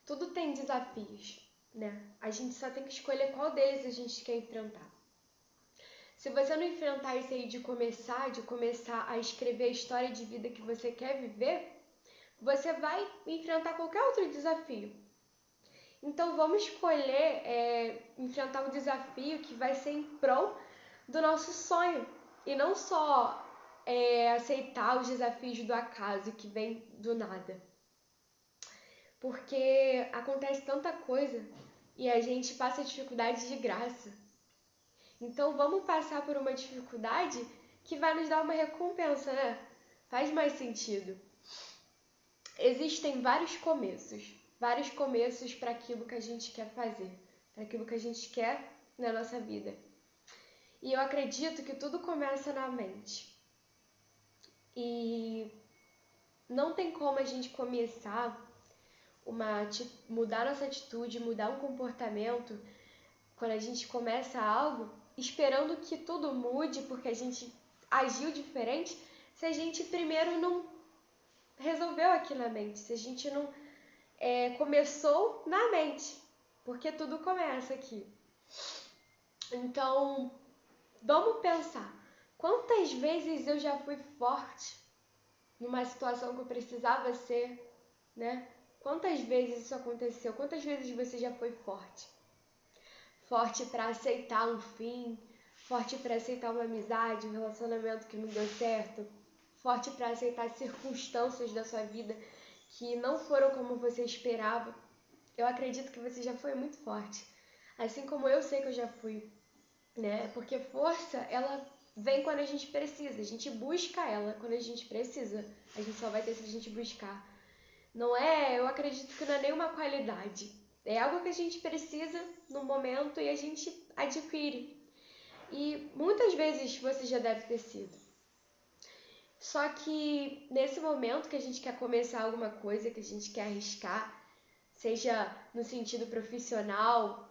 Tudo tem desafios, né? A gente só tem que escolher qual deles a gente quer enfrentar. Se você não enfrentar isso aí de começar a escrever a história de vida que você quer viver, você vai enfrentar qualquer outro desafio. Então vamos escolher enfrentar o desafio que vai ser em prol do nosso sonho. E não só aceitar os desafios do acaso que vem do nada. Porque acontece tanta coisa e a gente passa dificuldade de graça. Então vamos passar por uma dificuldade que vai nos dar uma recompensa, né? Faz mais sentido. Existem vários começos para aquilo que a gente quer fazer, para aquilo que a gente quer na nossa vida. E eu acredito que tudo começa na mente. E não tem como a gente começar mudar nossa atitude, mudar um comportamento, quando a gente começa algo, esperando que tudo mude porque a gente agiu diferente, se a gente primeiro não resolveu aqui na mente, se a gente não começou na mente, porque tudo começa aqui. Então, vamos pensar, quantas vezes eu já fui forte numa situação que eu precisava ser, né? Quantas vezes isso aconteceu? Quantas vezes você já foi forte? Forte para aceitar um fim, forte para aceitar uma amizade, um relacionamento que não deu certo, forte para aceitar circunstâncias da sua vida que não foram como você esperava. Eu acredito que você já foi muito forte, assim como eu sei que eu já fui, né? Porque força, ela vem quando a gente precisa, a gente busca ela quando a gente precisa, a gente só vai ter se a gente buscar. Eu acredito que não é nenhuma qualidade, é algo que a gente precisa no momento e a gente adquire. E muitas vezes você já deve ter sido. Só que nesse momento que a gente quer começar alguma coisa, que a gente quer arriscar, seja no sentido profissional,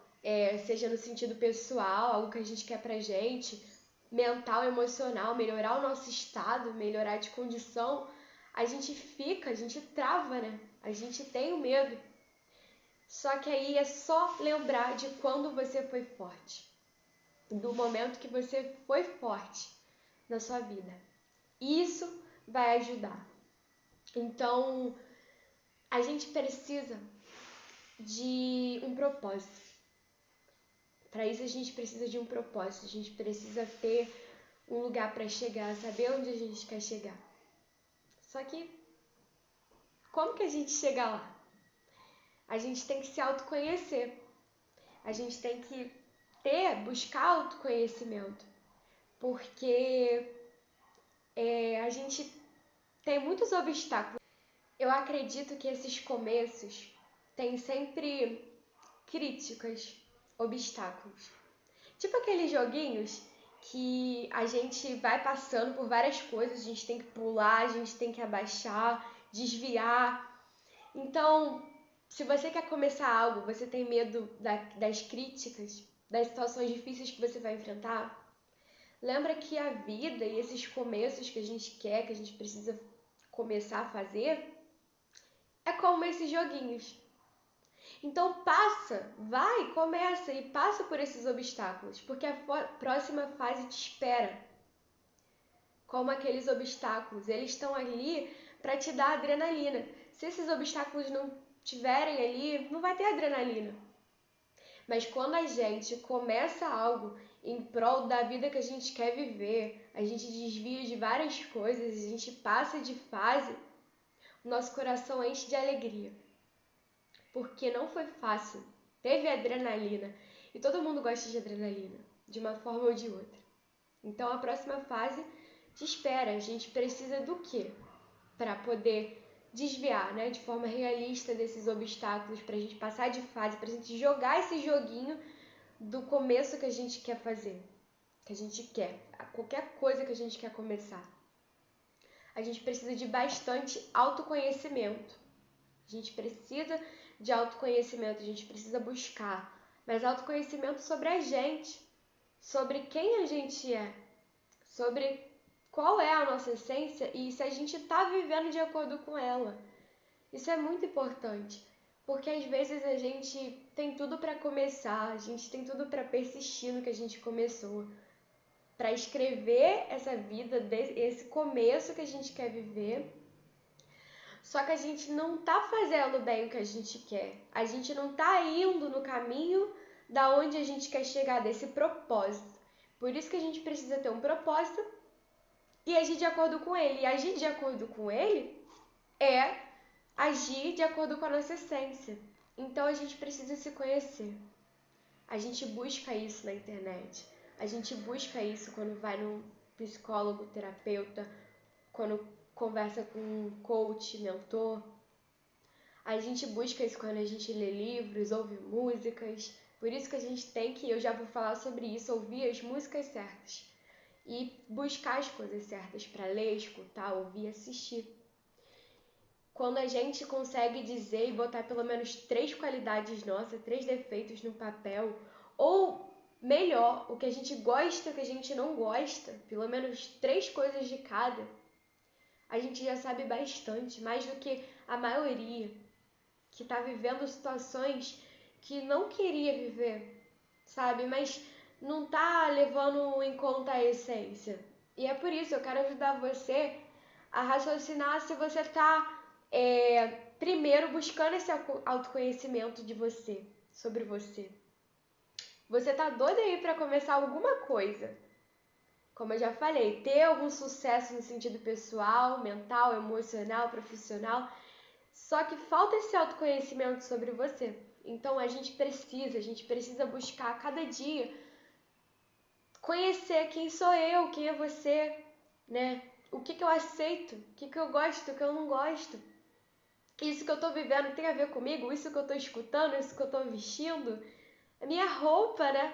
seja no sentido pessoal, algo que a gente quer pra gente, mental, emocional, melhorar o nosso estado, melhorar de condição, a gente trava, né? A gente tem o medo. Só que aí é só lembrar de quando você foi forte, do momento que você foi forte na sua vida. Isso vai ajudar. Então, a gente precisa de um propósito. Para isso a gente precisa de um propósito, a gente precisa ter um lugar para chegar, saber onde a gente quer chegar. Só que como que a gente chega lá? A gente tem que se autoconhecer. A gente tem que buscar autoconhecimento. Porque a gente tem muitos obstáculos. Eu acredito que esses começos têm sempre críticas, obstáculos. Tipo aqueles joguinhos que a gente vai passando por várias coisas, a gente tem que pular, a gente tem que abaixar, desviar. Então, se você quer começar algo, você tem medo das críticas, das situações difíceis que você vai enfrentar, lembra que a vida e esses começos que a gente quer, que a gente precisa começar a fazer, é como esses joguinhos. Então começa e passa por esses obstáculos, porque a próxima fase te espera. Como aqueles obstáculos, eles estão ali para te dar adrenalina. Se esses obstáculos não tiverem ali, não vai ter adrenalina. Mas quando a gente começa algo em prol da vida que a gente quer viver, a gente desvia de várias coisas, a gente passa de fase, o nosso coração enche de alegria. Porque não foi fácil, teve adrenalina. E todo mundo gosta de adrenalina, de uma forma ou de outra. Então a próxima fase te espera. A gente precisa do quê? Para poder desviar, né, de forma realista desses obstáculos, para a gente passar de fase, para a gente jogar esse joguinho do começo que a gente quer fazer, que a gente quer, qualquer coisa que a gente quer começar. A gente precisa de bastante autoconhecimento. A gente precisa de autoconhecimento, a gente precisa buscar, mas autoconhecimento sobre a gente, sobre quem a gente é, sobre qual é a nossa essência e se a gente está vivendo de acordo com ela. Isso é muito importante, Porque às vezes a gente tem tudo para começar, a gente tem tudo para persistir no que a gente começou, para escrever essa vida, esse começo que a gente quer viver. Só que a gente não tá fazendo bem o que a gente quer. A gente não tá indo no caminho da onde a gente quer chegar, desse propósito. Por isso que a gente precisa ter um propósito e agir de acordo com ele. E agir de acordo com ele é agir de acordo com a nossa essência. Então a gente precisa se conhecer. A gente busca isso na internet. A gente busca isso quando vai num psicólogo, terapeuta, quando conversa com um coach, mentor. A gente busca isso quando a gente lê livros, ouve músicas. Por isso que a gente tem que, eu já vou falar sobre isso, ouvir as músicas certas. E buscar as coisas certas para ler, escutar, ouvir, assistir. Quando a gente consegue dizer e botar pelo menos 3 qualidades nossas, 3 defeitos no papel, ou melhor, o que a gente gosta, o que a gente não gosta, pelo menos 3 coisas de cada, a gente já sabe bastante, mais do que a maioria que está vivendo situações que não queria viver, sabe? Mas não tá levando em conta a essência. E é por isso que eu quero ajudar você a raciocinar se você está primeiro buscando esse autoconhecimento de você, sobre você. Você tá doido aí para começar alguma coisa? Como eu já falei, ter algum sucesso no sentido pessoal, mental, emocional, profissional. Só que falta esse autoconhecimento sobre você. Então a gente precisa buscar a cada dia conhecer quem sou eu, quem é você, né? O que eu aceito, o que eu gosto, o que eu não gosto. Isso que eu tô vivendo tem a ver comigo? Isso que eu tô escutando, isso que eu tô vestindo? A minha roupa, né?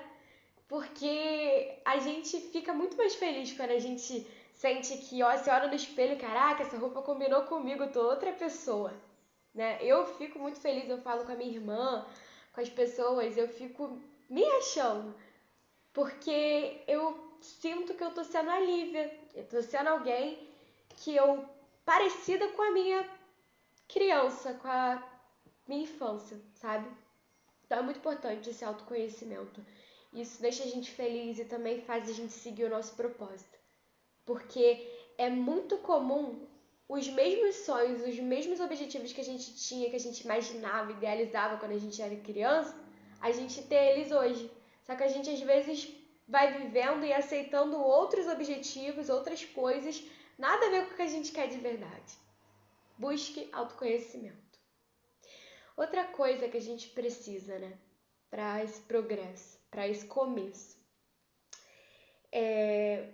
Porque a gente fica muito mais feliz quando a gente sente que, ó, você olha no espelho, caraca, essa roupa combinou comigo, eu tô outra pessoa, né? Eu fico muito feliz, eu falo com a minha irmã, com as pessoas, eu fico me achando, porque eu sinto que eu tô sendo a Lívia, eu tô sendo alguém que eu parecida com a minha criança, com a minha infância, sabe? Então é muito importante esse autoconhecimento. Isso deixa a gente feliz e também faz a gente seguir o nosso propósito. Porque é muito comum os mesmos sonhos, os mesmos objetivos que a gente tinha, que a gente imaginava, idealizava quando a gente era criança, a gente ter eles hoje. Só que a gente às vezes vai vivendo e aceitando outros objetivos, outras coisas, nada a ver com o que a gente quer de verdade. Busque autoconhecimento. Outra coisa que a gente precisa, né, para esse progresso, para esse começo,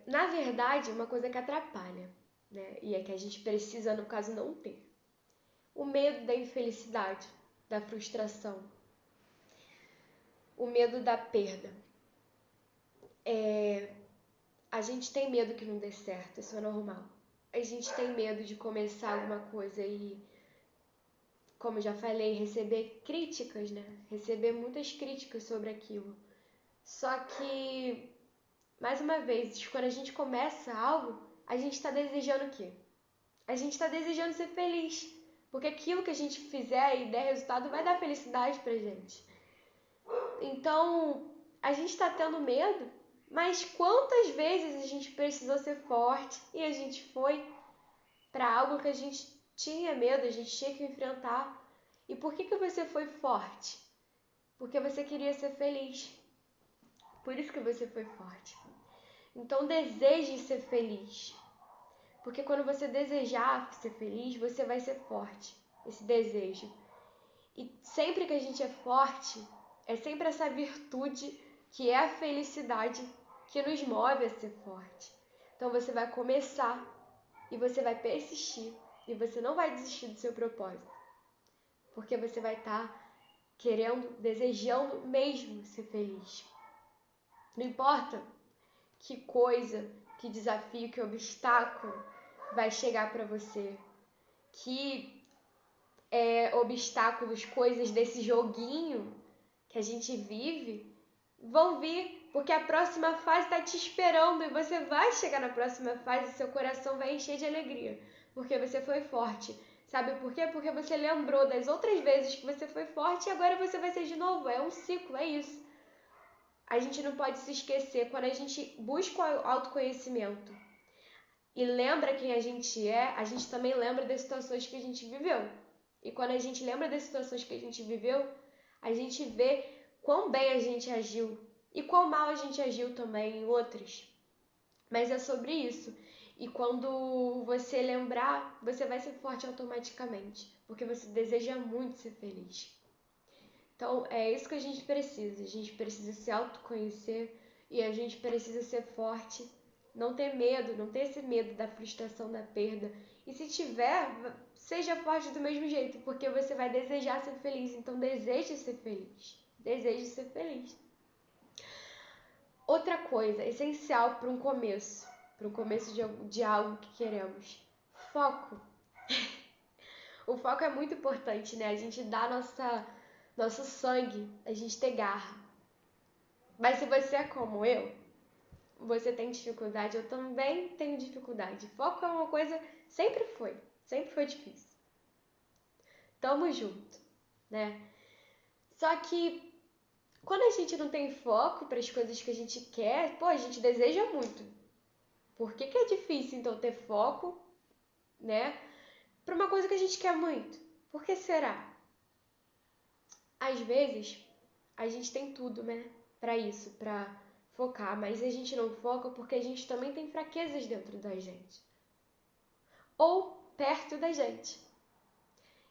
na verdade, uma coisa que atrapalha, né, e é que a gente precisa, no caso, não ter. O medo da infelicidade, da frustração, o medo da perda. A gente tem medo que não dê certo, isso é normal. A gente tem medo de começar alguma coisa e, como eu já falei, receber críticas, né? Receber muitas críticas sobre aquilo. Só que, mais uma vez, quando a gente começa algo, a gente está desejando o quê? A gente está desejando ser feliz. Porque aquilo que a gente fizer e der resultado vai dar felicidade pra gente. Então, a gente está tendo medo, mas quantas vezes a gente precisou ser forte e a gente foi para algo que a gente tinha medo, a gente tinha que enfrentar. E por que você foi forte? Porque você queria ser feliz. Por isso que você foi forte. Então deseje ser feliz. Porque quando você desejar ser feliz, você vai ser forte. Esse desejo. E sempre que a gente é forte, é sempre essa virtude que é a felicidade que nos move a ser forte. Então você vai começar e você vai persistir e você não vai desistir do seu propósito. Porque você vai estar querendo, desejando mesmo ser feliz. Não importa que coisa, que desafio, que obstáculo vai chegar para você, que obstáculos, coisas desse joguinho que a gente vive vão vir, porque a próxima fase está te esperando e você vai chegar na próxima fase e seu coração vai encher de alegria, porque você foi forte, Sabe por quê? Porque você lembrou das outras vezes que você foi forte e agora você vai ser de novo. É um ciclo, é isso. A gente não pode se esquecer, quando a gente busca o autoconhecimento e lembra quem a gente também lembra das situações que a gente viveu. E quando a gente lembra das situações que a gente viveu, a gente vê quão bem a gente agiu e quão mal a gente agiu também em outras. Mas é sobre isso. E quando você lembrar, você vai ser forte automaticamente, porque você deseja muito ser feliz. Então, é isso que a gente precisa. A gente precisa se autoconhecer e a gente precisa ser forte. Não ter medo, não ter esse medo da frustração, da perda. E se tiver, seja forte do mesmo jeito, porque você vai desejar ser feliz. Então, deseje ser feliz. Deseje ser feliz. Outra coisa essencial para um começo de algo que queremos: foco. O foco é muito importante, né? A gente dá nosso sangue, a gente ter garra. Mas se você é como eu, você tem dificuldade, eu também tenho dificuldade. Foco é uma coisa, sempre foi difícil. Tamo junto, né? Só que quando a gente não tem foco para as coisas que a gente quer, a gente deseja muito. Por que é difícil, então, ter foco, né? Para uma coisa que a gente quer muito? Por que será? Às vezes, a gente tem tudo, né? Para isso, para focar, mas a gente não foca porque a gente também tem fraquezas dentro da gente. Ou perto da gente.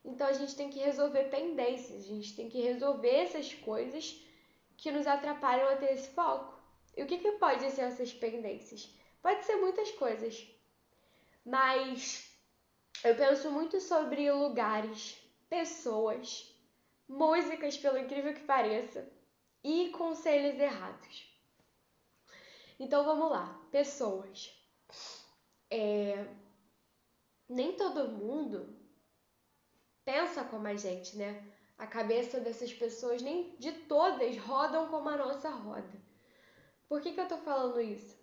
Então, a gente tem que resolver pendências, a gente tem que resolver essas coisas que nos atrapalham a ter esse foco. E o que pode ser essas pendências? Pode ser muitas coisas, mas eu penso muito sobre lugares, pessoas, músicas, pelo incrível que pareça, e conselhos errados. Então vamos lá, pessoas. Nem todo mundo pensa como a gente, né? A cabeça dessas pessoas, nem de todas, rodam como a nossa roda. Por que eu tô falando isso?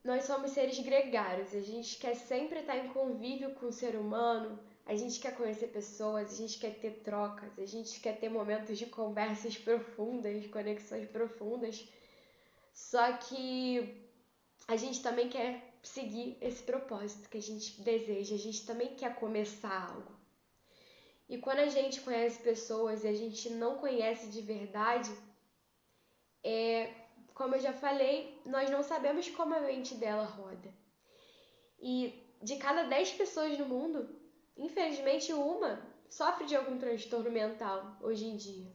Nós somos seres gregários, a gente quer sempre estar em convívio com o ser humano, a gente quer conhecer pessoas, a gente quer ter trocas, a gente quer ter momentos de conversas profundas, conexões profundas. Só que a gente também quer seguir esse propósito que a gente deseja, a gente também quer começar algo. E quando a gente conhece pessoas e a gente não conhece de verdade, como eu já falei, nós não sabemos como a mente dela roda. E de cada 10 pessoas no mundo, infelizmente uma sofre de algum transtorno mental hoje em dia.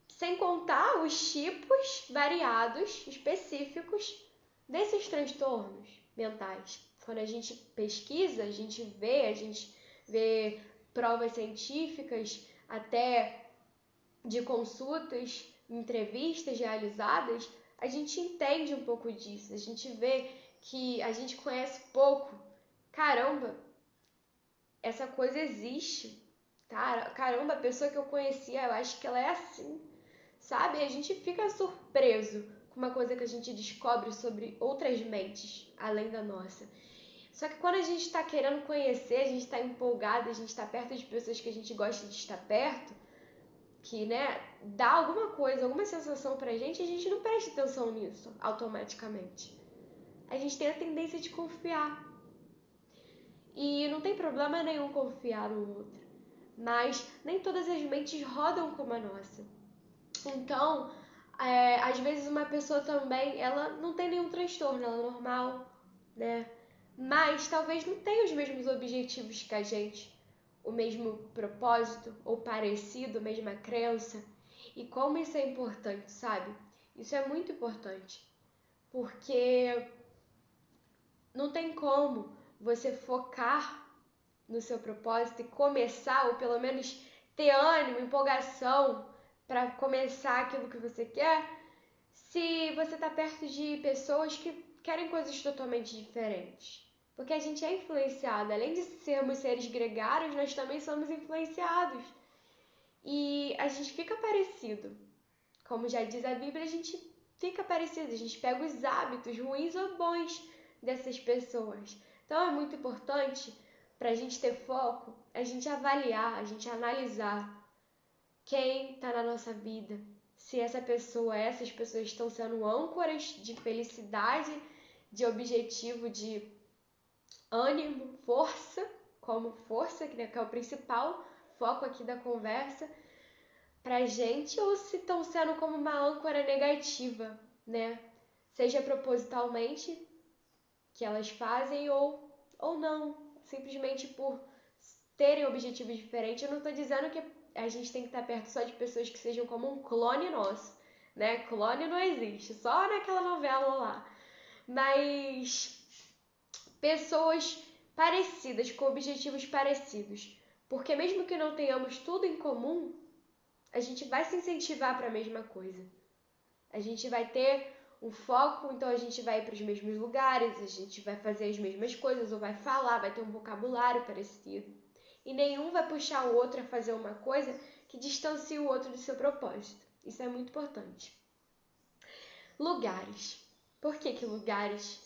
Sem contar os tipos variados, específicos desses transtornos mentais. Quando a gente pesquisa, a gente vê provas científicas, até de consultas, entrevistas realizadas, a gente entende um pouco disso, a gente vê que a gente conhece pouco. Caramba, essa coisa existe, tá? Caramba, a pessoa que eu conhecia, eu acho que ela é assim, sabe? A gente fica surpreso com uma coisa que a gente descobre sobre outras mentes, além da nossa. Só que quando a gente está querendo conhecer, a gente está empolgado, a gente está perto de pessoas que a gente gosta de estar perto, que, né, dá alguma coisa, alguma sensação pra gente, a gente não presta atenção nisso automaticamente. A gente tem a tendência de confiar. E não tem problema nenhum confiar no outro. Mas nem todas as mentes rodam como a nossa. Então, às vezes uma pessoa também, ela não tem nenhum transtorno, ela é normal, né? Mas talvez não tenha os mesmos objetivos que a gente, o mesmo propósito, ou parecido, a mesma crença. E como isso é importante, sabe? Isso é muito importante. Porque não tem como você focar no seu propósito e começar, ou pelo menos ter ânimo, empolgação para começar aquilo que você quer, se você está perto de pessoas que querem coisas totalmente diferentes. Porque a gente é influenciado, além de sermos seres gregários, nós também somos influenciados. E a gente fica parecido. Como já diz a Bíblia, a gente fica parecido, a gente pega os hábitos ruins ou bons dessas pessoas. Então é muito importante para a gente ter foco, a gente avaliar, a gente analisar quem está na nossa vida, se essas pessoas estão sendo âncoras de felicidade, de objetivo, de ânimo, força, como força, que é o principal foco aqui da conversa, pra gente, ou se estão sendo como uma âncora negativa, né? Seja propositalmente que elas fazem ou não, simplesmente por terem objetivos diferentes. Eu não estou dizendo que a gente tem que estar perto só de pessoas que sejam como um clone nosso, né? Clone não existe, só naquela novela lá. Mas pessoas parecidas, com objetivos parecidos. Porque mesmo que não tenhamos tudo em comum, a gente vai se incentivar para a mesma coisa. A gente vai ter um foco, então a gente vai para os mesmos lugares, a gente vai fazer as mesmas coisas, ou vai falar, vai ter um vocabulário parecido. E nenhum vai puxar o outro a fazer uma coisa que distancie o outro do seu propósito. Isso é muito importante. Lugares. Por que lugares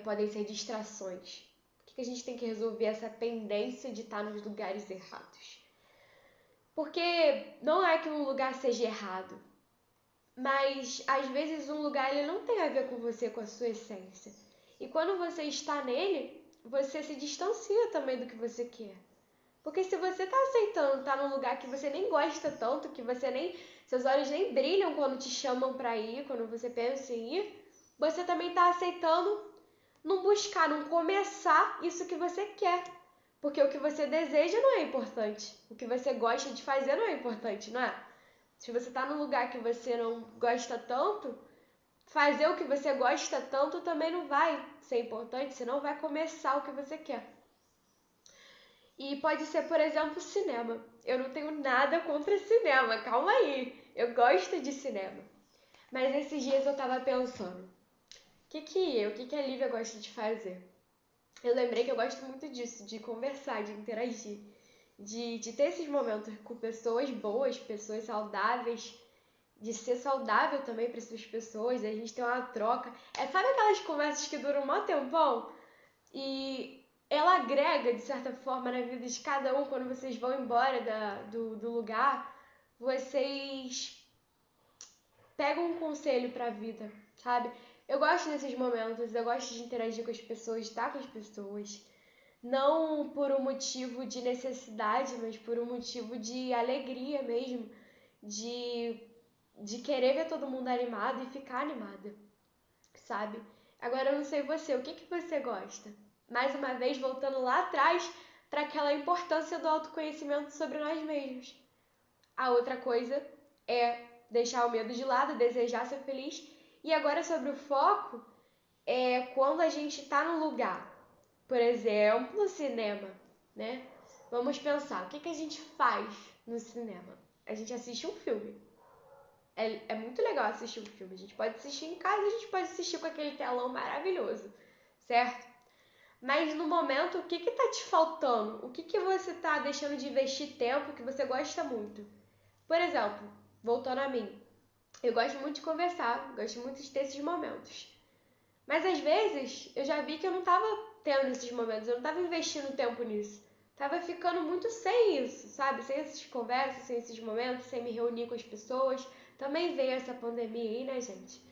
podem ser distrações? Por que a gente tem que resolver essa pendência de estar nos lugares errados? Porque não é que um lugar seja errado, mas às vezes um lugar ele não tem a ver com você, com a sua essência. E quando você está nele, você se distancia também do que você quer. Porque se você está aceitando estar num lugar que você nem gosta tanto, que você nem, seus olhos nem brilham quando te chamam para ir, quando você pensa em ir, você também está aceitando não buscar, não começar isso que você quer. Porque o que você deseja não é importante. O que você gosta de fazer não é importante, não é? Se você está num lugar que você não gosta tanto, fazer o que você gosta tanto também não vai ser importante, você não vai começar o que você quer. E pode ser, por exemplo, cinema. Eu não tenho nada contra cinema, calma aí. Eu gosto de cinema. Mas esses dias eu tava pensando, o que a Lívia gosta de fazer? Eu lembrei que eu gosto muito disso, de conversar, de interagir, de ter esses momentos com pessoas boas, pessoas saudáveis, de ser saudável também para essas pessoas, a gente ter uma troca. Sabe aquelas conversas que duram um tempão? E ela agrega, de certa forma, na vida de cada um. Quando vocês vão embora do lugar, vocês pegam um conselho para a vida, sabe? Eu gosto desses momentos, eu gosto de interagir com as pessoas, de estar com as pessoas. Não por um motivo de necessidade, mas por um motivo de alegria mesmo. De querer ver todo mundo animado e ficar animada, sabe? Agora eu não sei você, o que você gosta? Mais uma vez, voltando lá atrás para aquela importância do autoconhecimento sobre nós mesmos. A outra coisa é deixar o medo de lado, desejar ser feliz. E agora sobre o foco, quando a gente está num lugar, por exemplo, cinema, né? Vamos pensar, o que a gente faz no cinema? A gente assiste um filme. É muito legal assistir um filme. A gente pode assistir em casa, a gente pode assistir com aquele telão maravilhoso, certo? Mas no momento, o que tá te faltando? O que você tá deixando de investir tempo que você gosta muito? Por exemplo, voltando a mim, eu gosto muito de conversar, gosto muito de ter esses momentos. Mas às vezes, eu já vi que eu não tava tendo esses momentos, eu não tava investindo tempo nisso. Tava ficando muito sem isso, sabe? Sem essas conversas, sem esses momentos, sem me reunir com as pessoas. Também veio essa pandemia aí, né, gente?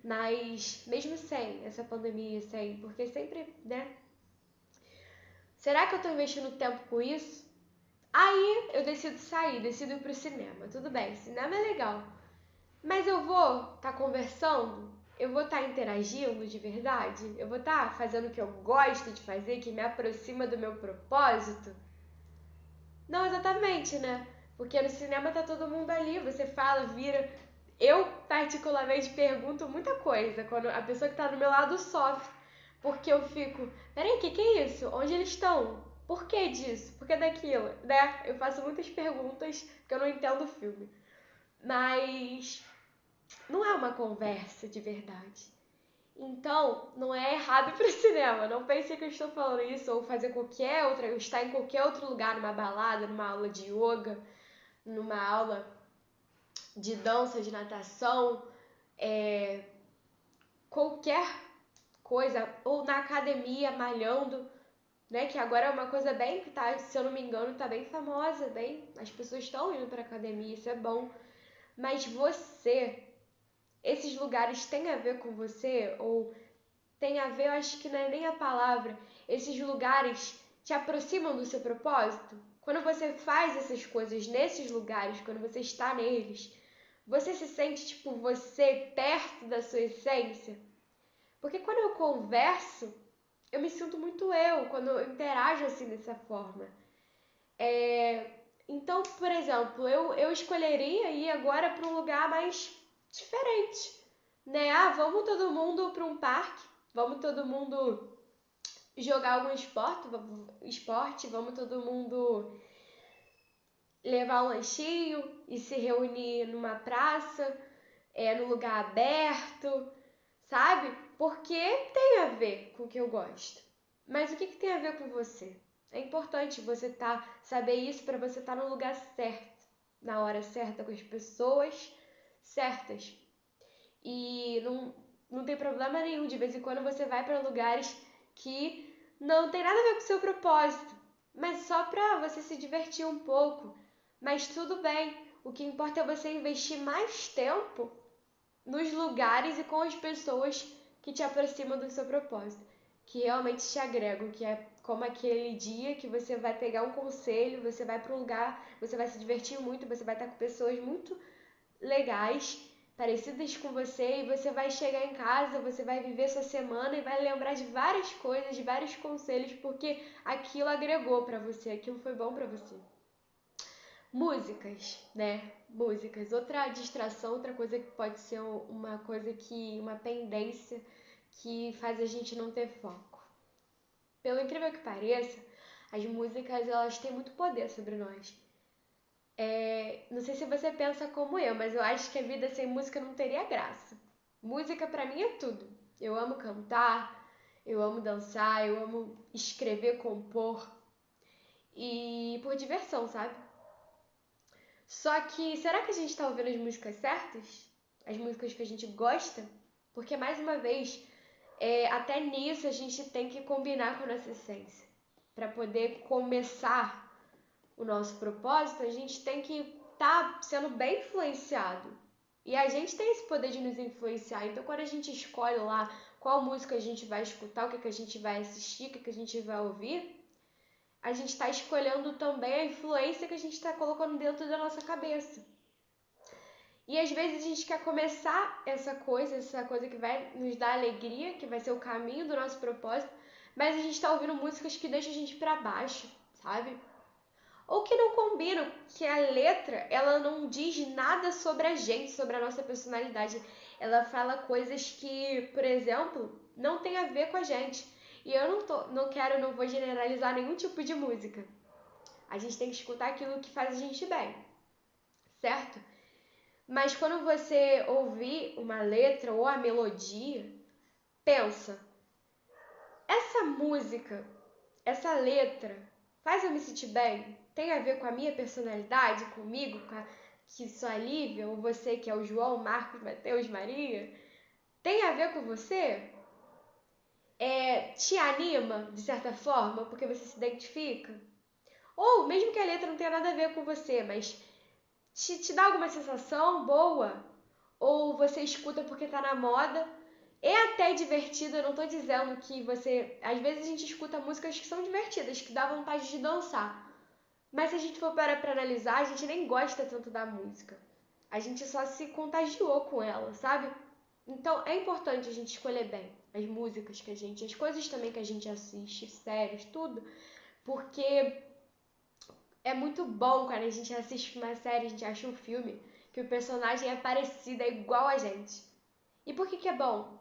Mas mesmo sem essa pandemia, porque sempre, né? Será que eu tô investindo tempo com isso? Aí eu decido sair, decido ir pro cinema. Tudo bem, cinema é legal. Mas eu vou estar conversando? Eu vou estar interagindo de verdade? Eu vou estar fazendo o que eu gosto de fazer, que me aproxima do meu propósito? Não exatamente, né? Porque no cinema tá todo mundo ali, você fala, vira. Eu, particularmente, pergunto muita coisa quando a pessoa que tá do meu lado sofre. Porque eu fico, peraí, o que é isso? Onde eles estão? Por que disso? Por que daquilo? Né? Eu faço muitas perguntas porque eu não entendo o filme. Mas não é uma conversa de verdade. Então, não é errado ir pro cinema. Não pense que eu estou falando isso ou fazer qualquer outra, estar em qualquer outro lugar, numa balada, numa aula de yoga, numa aula de dança, de natação, qualquer coisa, ou na academia malhando, né? Que agora é uma coisa bem que tá, se eu não me engano, tá bem famosa, as pessoas estão indo pra academia, isso é bom. Mas esses lugares têm a ver com você, ou tem a ver, eu acho que não é nem a palavra, esses lugares te aproximam do seu propósito? Quando você faz essas coisas nesses lugares, quando você está neles, você se sente tipo você perto da sua essência? Porque quando eu converso, eu me sinto muito eu, quando eu interajo assim dessa forma. Então, por exemplo, eu escolheria ir agora para um lugar mais diferente, né? Ah, vamos todo mundo para um parque, vamos todo mundo jogar algum esporte, vamos todo mundo levar um lanchinho e se reunir numa praça, no lugar aberto, sabe? Porque tem a ver com o que eu gosto. Mas o que tem a ver com você? É importante você saber isso para você estar no lugar certo, na hora certa, com as pessoas certas. E não tem problema nenhum, de vez em quando você vai para lugares que não tem nada a ver com o seu propósito, mas só para você se divertir um pouco. Mas tudo bem, o que importa é você investir mais tempo nos lugares e com as pessoas que te aproximam do seu propósito, que realmente te agregam, que é como aquele dia que você vai pegar um conselho, você vai para um lugar, você vai se divertir muito, você vai estar com pessoas muito legais, parecidas com você, e você vai chegar em casa, você vai viver sua semana e vai lembrar de várias coisas, de vários conselhos, porque aquilo agregou para você, aquilo foi bom para você. Músicas, né? Músicas. Outra distração, outra coisa que pode ser uma pendência que faz a gente não ter foco. Pelo incrível que pareça, as músicas, elas têm muito poder sobre nós. Não sei se você pensa como eu, mas eu acho que a vida sem música não teria graça. Música pra mim é tudo. Eu amo cantar, eu amo dançar, eu amo escrever, compor. E por diversão, sabe? Só que, será que a gente tá ouvindo as músicas certas? As músicas que a gente gosta? Porque, mais uma vez, até nisso a gente tem que combinar com a nossa essência. Para poder começar o nosso propósito, a gente tem que estar sendo bem influenciado. E a gente tem esse poder de nos influenciar. Então, quando a gente escolhe lá qual música a gente vai escutar, o que a gente vai assistir, o que a gente vai ouvir, a gente está escolhendo também a influência que a gente está colocando dentro da nossa cabeça. E às vezes a gente quer começar essa coisa que vai nos dar alegria, que vai ser o caminho do nosso propósito, mas a gente está ouvindo músicas que deixam a gente para baixo, sabe? Ou que não combinam, que a letra, ela não diz nada sobre a gente, sobre a nossa personalidade. Ela fala coisas que, por exemplo, não tem a ver com a gente. E eu não vou generalizar nenhum tipo de música. A gente tem que escutar aquilo que faz a gente bem, certo? Mas quando você ouvir uma letra ou a melodia, pensa, essa música, essa letra, faz eu me sentir bem? Tem a ver com a minha personalidade, comigo, que sou a Lívia, ou você que é o João, Marcos, Mateus, Maria? Tem a ver com você? Te anima, de certa forma, porque você se identifica? Ou, mesmo que a letra não tenha nada a ver com você, mas te dá alguma sensação boa? Ou você escuta porque tá na moda? É até divertido, eu não tô dizendo que você... Às vezes a gente escuta músicas que são divertidas, que dá vontade de dançar. Mas se a gente for parar pra analisar, a gente nem gosta tanto da música. A gente só se contagiou com ela, sabe? Então é importante a gente escolher bem as músicas as coisas também que a gente assiste, séries, tudo. Porque é muito bom quando a gente assiste uma série, a gente acha um filme, que o personagem é parecido, é igual a gente. E por que é bom?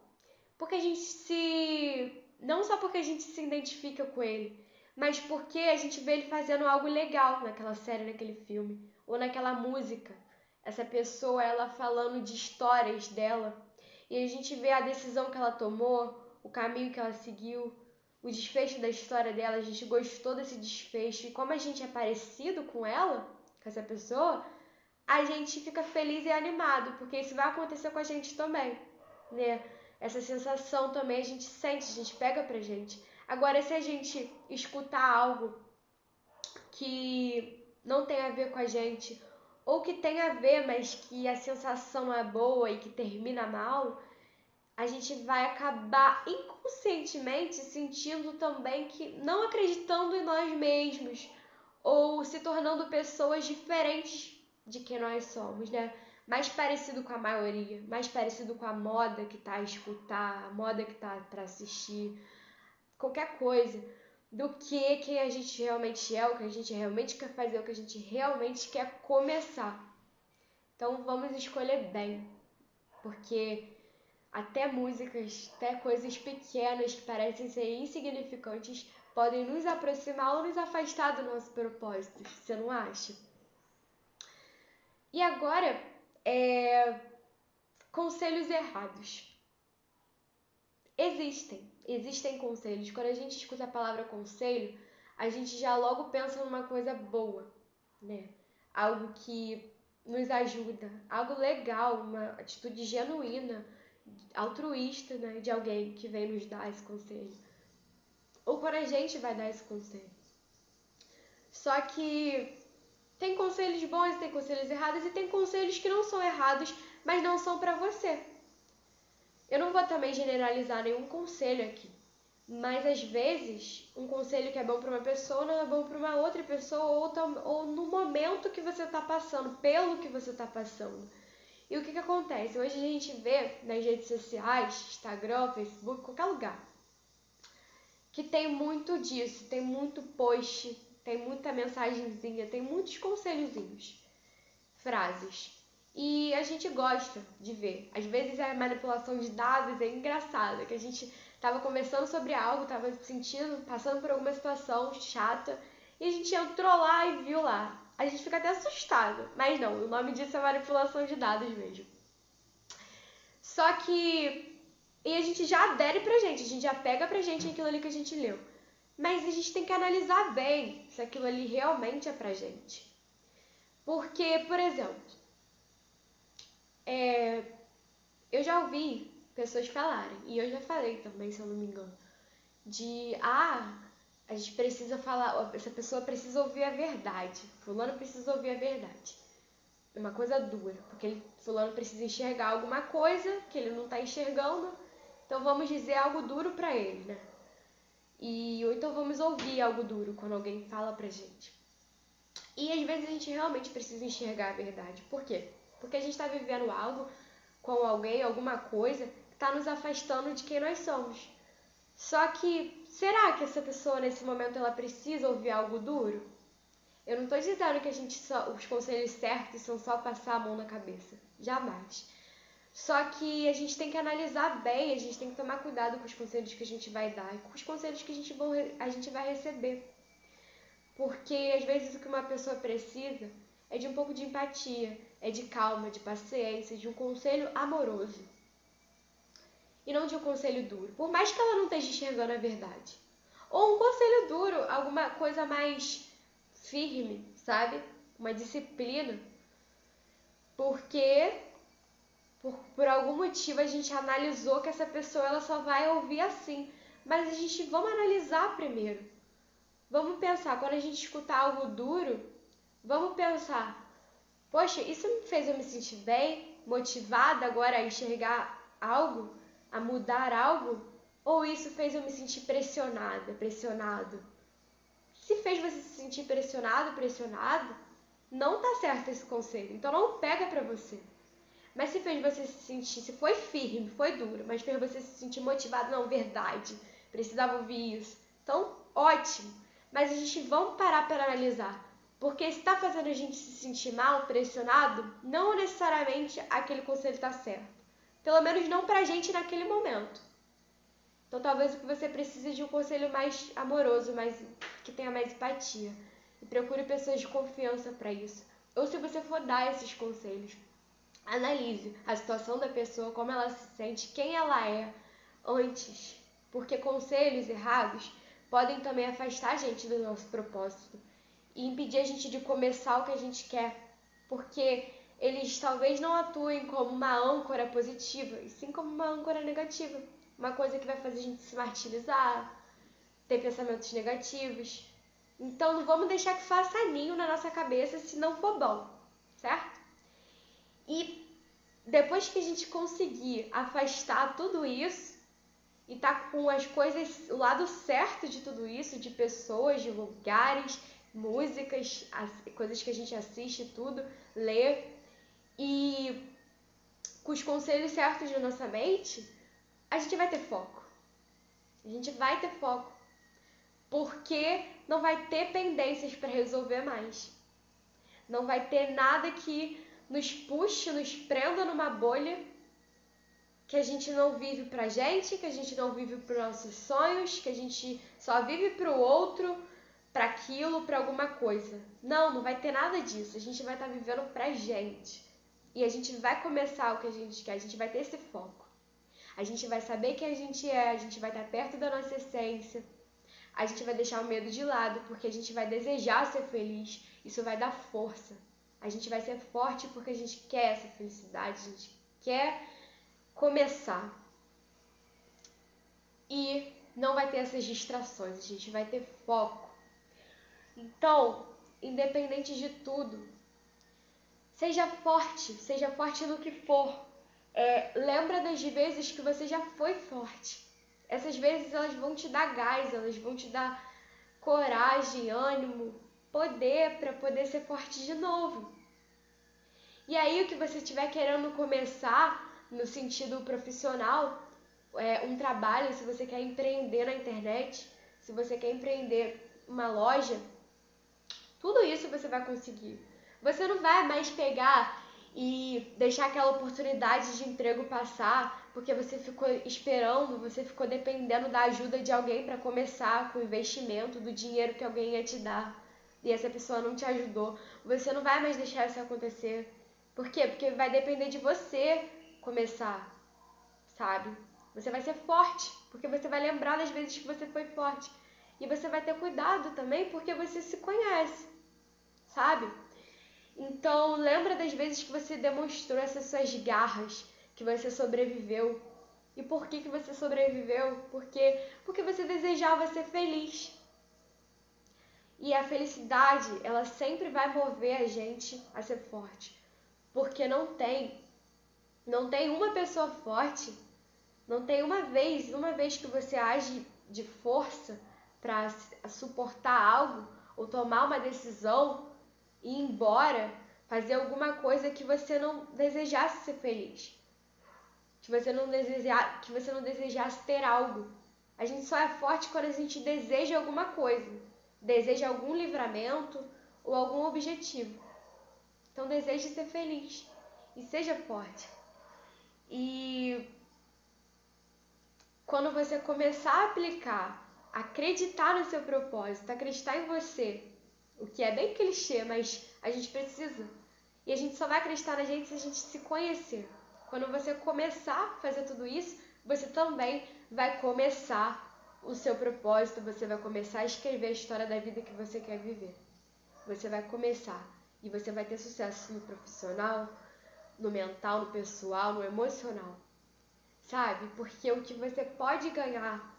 Porque a gente não só porque a gente se identifica com ele, mas porque a gente vê ele fazendo algo legal naquela série, naquele filme, ou naquela música. Essa pessoa, ela falando de histórias dela, e a gente vê a decisão que ela tomou, o caminho que ela seguiu, o desfecho da história dela, a gente gostou desse desfecho, e como a gente é parecido com ela, com essa pessoa, a gente fica feliz e animado, porque isso vai acontecer com a gente também, né? Essa sensação também a gente sente, a gente pega pra gente. Agora, se a gente escutar algo que não tem a ver com a gente, ou que tem a ver, mas que a sensação não é boa e que termina mal, a gente vai acabar inconscientemente sentindo também que não acreditando em nós mesmos, ou se tornando pessoas diferentes de quem nós somos, né? Mais parecido com a maioria, mais parecido com a moda que tá a escutar, a moda que tá para assistir, qualquer coisa, do que quem a gente realmente é, o que a gente realmente quer fazer, o que a gente realmente quer começar. Então vamos escolher bem, porque até músicas, até coisas pequenas que parecem ser insignificantes podem nos aproximar ou nos afastar do nosso propósito, você não acha? E agora, conselhos errados. Existem conselhos. Quando a gente escuta a palavra conselho, a gente já logo pensa numa coisa boa, né? Algo que nos ajuda, algo legal, uma atitude genuína, altruísta, né, de alguém que vem nos dar esse conselho. Ou quando a gente vai dar esse conselho. Só que tem conselhos bons e tem conselhos errados e tem conselhos que não são errados, mas não são para você. Eu não vou também generalizar nenhum conselho aqui, mas às vezes um conselho que é bom para uma pessoa não é bom para uma outra pessoa ou no momento que você está passando, pelo que você está passando. E o que acontece? Hoje a gente vê nas redes sociais, Instagram, Facebook, qualquer lugar, que tem muito disso, tem muito post, tem muita mensagenzinha, tem muitos conselhozinhos, frases. E a gente gosta de ver. Às vezes a manipulação de dados é engraçada, que a gente estava conversando sobre algo, estava sentindo, passando por alguma situação chata, e a gente entrou lá e viu lá. A gente fica até assustado, mas não, o nome disso é manipulação de dados mesmo. Só que e a gente já adere pra gente, a gente já pega pra gente aquilo ali que a gente leu. Mas a gente tem que analisar bem se aquilo ali realmente é pra gente. Porque, por exemplo, eu já ouvi pessoas falarem, e eu já falei também, se eu não me engano, a gente precisa falar, essa pessoa precisa ouvir a verdade, fulano precisa ouvir a verdade. É uma coisa dura, porque fulano precisa enxergar alguma coisa que ele não tá enxergando, então vamos dizer algo duro pra ele, né? Ou então vamos ouvir algo duro quando alguém fala pra gente. E às vezes a gente realmente precisa enxergar a verdade. Por quê? Porque a gente está vivendo algo com alguém, alguma coisa, que está nos afastando de quem nós somos. Só que, será que essa pessoa nesse momento ela precisa ouvir algo duro? Eu não estou dizendo que os conselhos certos são só passar a mão na cabeça. Jamais. Só que a gente tem que analisar bem, a gente tem que tomar cuidado com os conselhos que a gente vai dar e com os conselhos que a gente vai receber. Porque às vezes o que uma pessoa precisa é de um pouco de empatia, é de calma, de paciência, de um conselho amoroso. E não de um conselho duro, por mais que ela não esteja enxergando a verdade. Ou um conselho duro, alguma coisa mais firme, sabe? Uma disciplina. Porque por algum motivo a gente analisou que essa pessoa ela só vai ouvir assim. Mas vamos analisar primeiro. Vamos pensar, quando a gente escutar algo duro, vamos pensar, poxa, isso me fez eu me sentir bem, motivada agora a enxergar algo, a mudar algo? Ou isso fez eu me sentir pressionada, pressionado? Se fez você se sentir pressionado, não tá certo esse conselho, então não pega pra você. Mas se fez você se sentir, se foi firme, foi duro, mas fez você se sentir motivado, não, verdade, precisava ouvir isso. Então, ótimo. Mas vamos parar para analisar. Porque se está fazendo a gente se sentir mal, pressionado, não necessariamente aquele conselho está certo. Pelo menos não pra gente naquele momento. Então talvez o que você precise de um conselho mais amoroso, que tenha mais empatia. E procure pessoas de confiança para isso. Ou se você for dar esses conselhos, analise a situação da pessoa, como ela se sente, quem ela é antes. Porque conselhos errados podem também afastar a gente do nosso propósito e impedir a gente de começar o que a gente quer. Porque eles talvez não atuem como uma âncora positiva, e sim como uma âncora negativa. Uma coisa que vai fazer a gente se martirizar, ter pensamentos negativos. Então não vamos deixar que faça ninho na nossa cabeça se não for bom, certo? E depois que a gente conseguir afastar tudo isso e tá com as coisas, o lado certo de tudo isso, de pessoas, de lugares, músicas, coisas que a gente assiste, tudo, lê, e com os conselhos certos de nossa mente, a gente vai ter foco. A gente vai ter foco. Porque não vai ter pendências para resolver mais. Não vai ter nada que nos puxe, nos prenda numa bolha que a gente não vive pra gente, que a gente não vive pros nossos sonhos, que a gente só vive pro outro, pra aquilo, pra alguma coisa. Não, não vai ter nada disso. A gente vai estar vivendo pra gente. E a gente vai começar o que a gente quer, a gente vai ter esse foco. A gente vai saber quem a gente é, a gente vai estar perto da nossa essência. A gente vai deixar o medo de lado, porque a gente vai desejar ser feliz. Isso vai dar força. A gente vai ser forte porque a gente quer essa felicidade, a gente quer começar. E não vai ter essas distrações, a gente vai ter foco. Então, independente de tudo, seja forte no que for. Lembra das vezes que você já foi forte. Essas vezes elas vão te dar gás, elas vão te dar coragem, ânimo, poder para poder ser forte de novo. E aí o que você estiver querendo começar no sentido profissional, um trabalho, se você quer empreender na internet, se você quer empreender uma loja, tudo isso você vai conseguir. Você não vai mais pegar e deixar aquela oportunidade de emprego passar porque você ficou esperando, você ficou dependendo da ajuda de alguém para começar com o investimento, do dinheiro que alguém ia te dar e essa pessoa não te ajudou. Você não vai mais deixar isso acontecer. Por quê? Porque vai depender de você começar, sabe? Você vai ser forte, porque você vai lembrar das vezes que você foi forte. E você vai ter cuidado também, porque você se conhece, sabe? Então, lembra das vezes que você demonstrou essas suas garras, que você sobreviveu. E por que você sobreviveu? Porque você desejava ser feliz. E a felicidade, ela sempre vai mover a gente a ser forte. Porque não tem uma pessoa forte, não tem uma vez que você age de força para suportar algo ou tomar uma decisão e ir embora, fazer alguma coisa que você não desejasse ser feliz, que você não desejasse ter algo. A gente só é forte quando a gente deseja alguma coisa, deseja algum livramento ou algum objetivo. Então deseje ser feliz e seja forte. E quando você começar a aplicar, acreditar no seu propósito, acreditar em você, o que é bem clichê, mas a gente precisa. E a gente só vai acreditar na gente se a gente se conhecer. Quando você começar a fazer tudo isso, você também vai começar o seu propósito, você vai começar a escrever a história da vida que você quer viver. Você vai começar e você vai ter sucesso no profissional, no mental, no pessoal, no emocional. Sabe? Porque o que você pode ganhar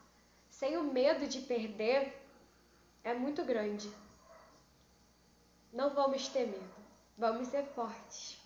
sem o medo de perder é muito grande. Não vamos ter medo, vamos ser fortes.